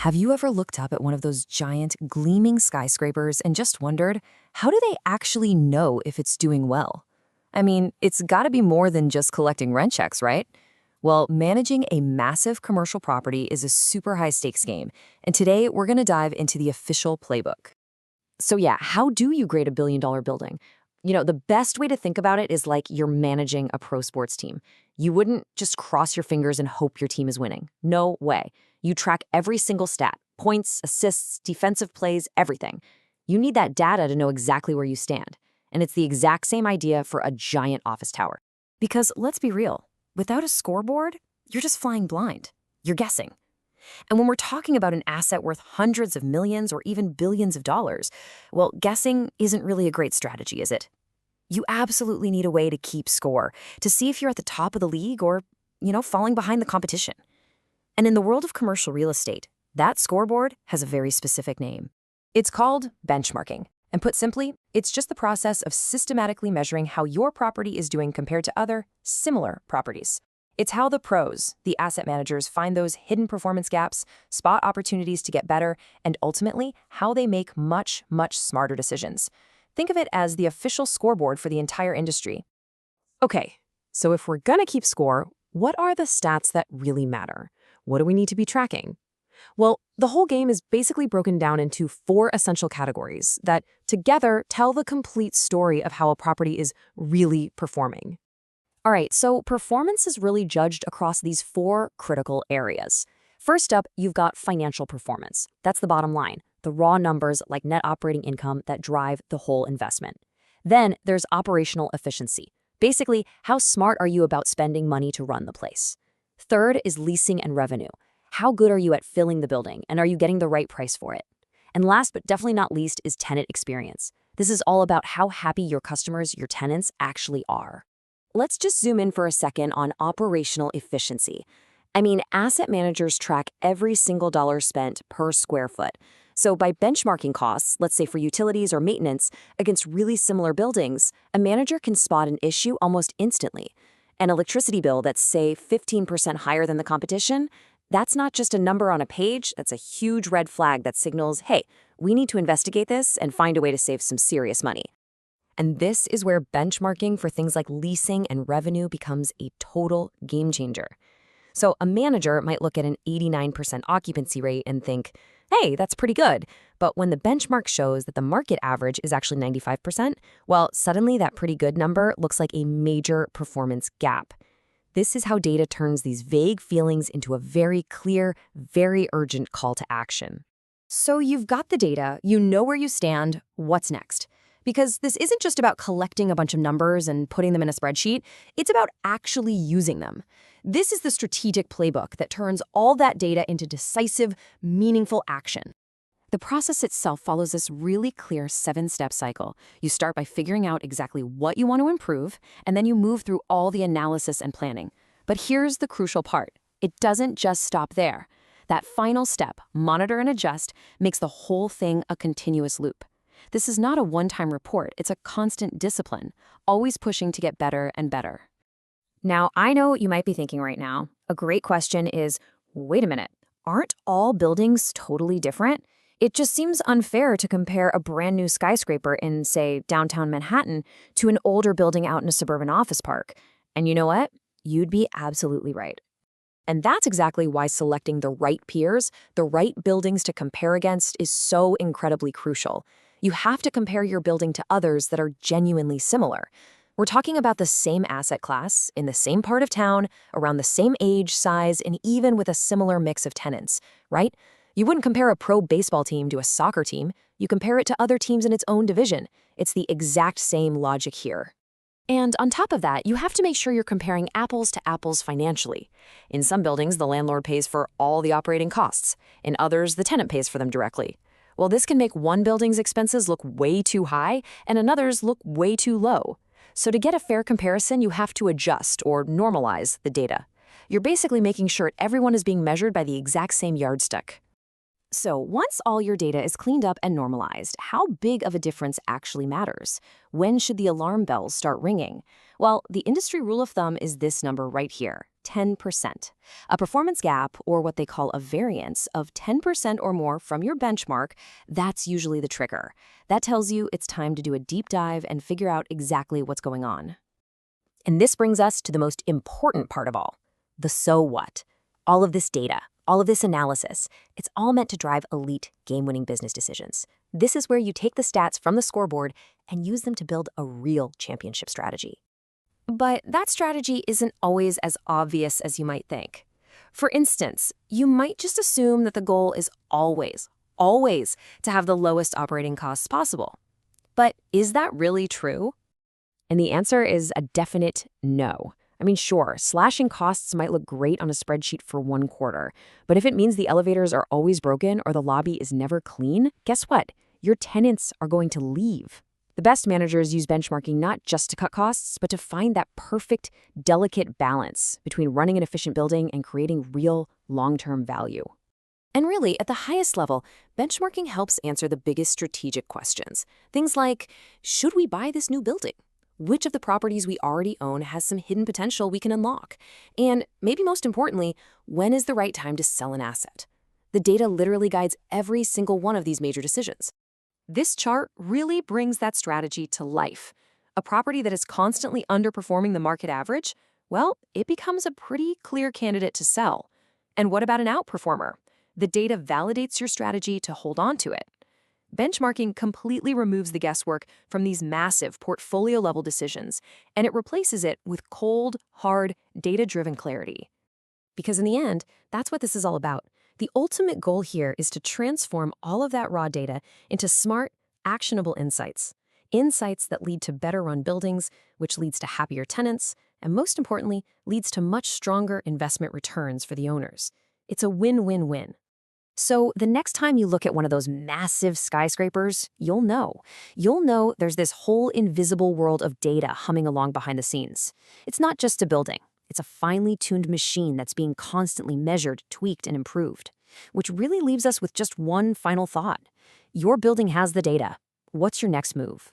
Have you ever looked up at one of those giant, gleaming skyscrapers and just wondered, how do they actually know if it's doing well? I mean, it's gotta be more than just collecting rent checks, right? Well, managing a massive commercial property is a super high stakes game, and today we're gonna dive into the official playbook. So yeah, how do you grade a $1 billion building? The best way to think about it is like you're managing a pro sports team. You wouldn't just cross your fingers and hope your team is winning. No way. You track every single stat, points, assists, defensive plays, everything. You need that data to know exactly where you stand. And it's the exact same idea for a giant office tower. Because let's be real, without a scoreboard, you're just flying blind. You're guessing. And when we're talking about an asset worth hundreds of millions or even billions of dollars, well, guessing isn't really a great strategy, is it? You absolutely need a way to keep score, to see if you're at the top of the league or, falling behind the competition. And in the world of commercial real estate, that scoreboard has a very specific name. It's called benchmarking. And put simply, it's just the process of systematically measuring how your property is doing compared to other similar properties. It's how the pros, the asset managers, find those hidden performance gaps, spot opportunities to get better, and ultimately, how they make much, much smarter decisions. Think of it as the official scoreboard for the entire industry. Okay, so if we're gonna keep score, what are the stats that really matter? What do we need to be tracking? Well, the whole game is basically broken down into 4 essential categories that together tell the complete story of how a property is really performing. All right, so performance is really judged across these 4 critical areas. First up, you've got financial performance. That's the bottom line, the raw numbers like net operating income that drive the whole investment. Then there's operational efficiency. Basically, how smart are you about spending money to run the place? Third is leasing and revenue. How good are you at filling the building, and are you getting the right price for it? And last but definitely not least is tenant experience. This is all about how happy your customers, your tenants, actually are. Let's just zoom in for a second on operational efficiency. I mean, asset managers track every single dollar spent per square foot. So by benchmarking costs, let's say for utilities or maintenance, against really similar buildings, a manager can spot an issue almost instantly. An electricity bill that's, say, 15% higher than the competition, that's not just a number on a page, that's a huge red flag that signals, hey, we need to investigate this and find a way to save some serious money. And this is where benchmarking for things like leasing and revenue becomes a total game changer. So a manager might look at an 89% occupancy rate and think, hey, that's pretty good. But when the benchmark shows that the market average is actually 95%, well, suddenly that pretty good number looks like a major performance gap. This is how data turns these vague feelings into a very clear, very urgent call to action. So you've got the data, you know where you stand, what's next? Because this isn't just about collecting a bunch of numbers and putting them in a spreadsheet, it's about actually using them. This is the strategic playbook that turns all that data into decisive, meaningful action. The process itself follows this really clear 7-step cycle. You start by figuring out exactly what you want to improve, and then you move through all the analysis and planning. But here's the crucial part. It doesn't just stop there. That final step, monitor and adjust, makes the whole thing a continuous loop. This is not a one-time report, it's a constant discipline, always pushing to get better and better. Now, I know what you might be thinking right now. A great question is, wait a minute, aren't all buildings totally different? It just seems unfair to compare a brand new skyscraper in, say, downtown Manhattan to an older building out in a suburban office park. And you know what? You'd be absolutely right. And that's exactly why selecting the right peers, the right buildings to compare against is so incredibly crucial. You have to compare your building to others that are genuinely similar. We're talking about the same asset class, in the same part of town, around the same age, size, and even with a similar mix of tenants, right? You wouldn't compare a pro baseball team to a soccer team. You compare it to other teams in its own division. It's the exact same logic here. And on top of that, you have to make sure you're comparing apples to apples financially. In some buildings, the landlord pays for all the operating costs. In others, the tenant pays for them directly. Well, this can make one building's expenses look way too high and another's look way too low. So to get a fair comparison, you have to adjust or normalize the data. You're basically making sure everyone is being measured by the exact same yardstick. So once all your data is cleaned up and normalized, how big of a difference actually matters? When should the alarm bells start ringing? Well, the industry rule of thumb is this number right here, 10%. A performance gap, or what they call a variance, of 10% or more from your benchmark, that's usually the trigger. That tells you it's time to do a deep dive and figure out exactly what's going on. And this brings us to the most important part of all, the so what. All of this data, all of this analysis, it's all meant to drive elite, game-winning business decisions. This is where you take the stats from the scoreboard and use them to build a real championship strategy. But that strategy isn't always as obvious as you might think. For instance, you might just assume that the goal is always to have the lowest operating costs possible. But is that really true? And the answer is a definite no. I mean, sure, slashing costs might look great on a spreadsheet for one quarter, but if it means the elevators are always broken or the lobby is never clean, guess what? Your tenants are going to leave. The best managers use benchmarking not just to cut costs, but to find that perfect, delicate balance between running an efficient building and creating real, long-term value. And really, at the highest level, benchmarking helps answer the biggest strategic questions. Things like, should we buy this new building? Which of the properties we already own has some hidden potential we can unlock? And maybe most importantly, when is the right time to sell an asset? The data literally guides every single one of these major decisions. This chart really brings that strategy to life. A property that is constantly underperforming the market average, well, it becomes a pretty clear candidate to sell. And what about an outperformer? The data validates your strategy to hold on to it. Benchmarking completely removes the guesswork from these massive portfolio-level decisions, and it replaces it with cold, hard, data-driven clarity. Because in the end, that's what this is all about. The ultimate goal here is to transform all of that raw data into smart, actionable insights. Insights that lead to better-run buildings, which leads to happier tenants, and most importantly, leads to much stronger investment returns for the owners. It's a win-win-win. So the next time you look at one of those massive skyscrapers, you'll know. You'll know there's this whole invisible world of data humming along behind the scenes. It's not just a building. It's a finely tuned machine that's being constantly measured, tweaked, and improved. Which really leaves us with just one final thought. Your building has the data. What's your next move?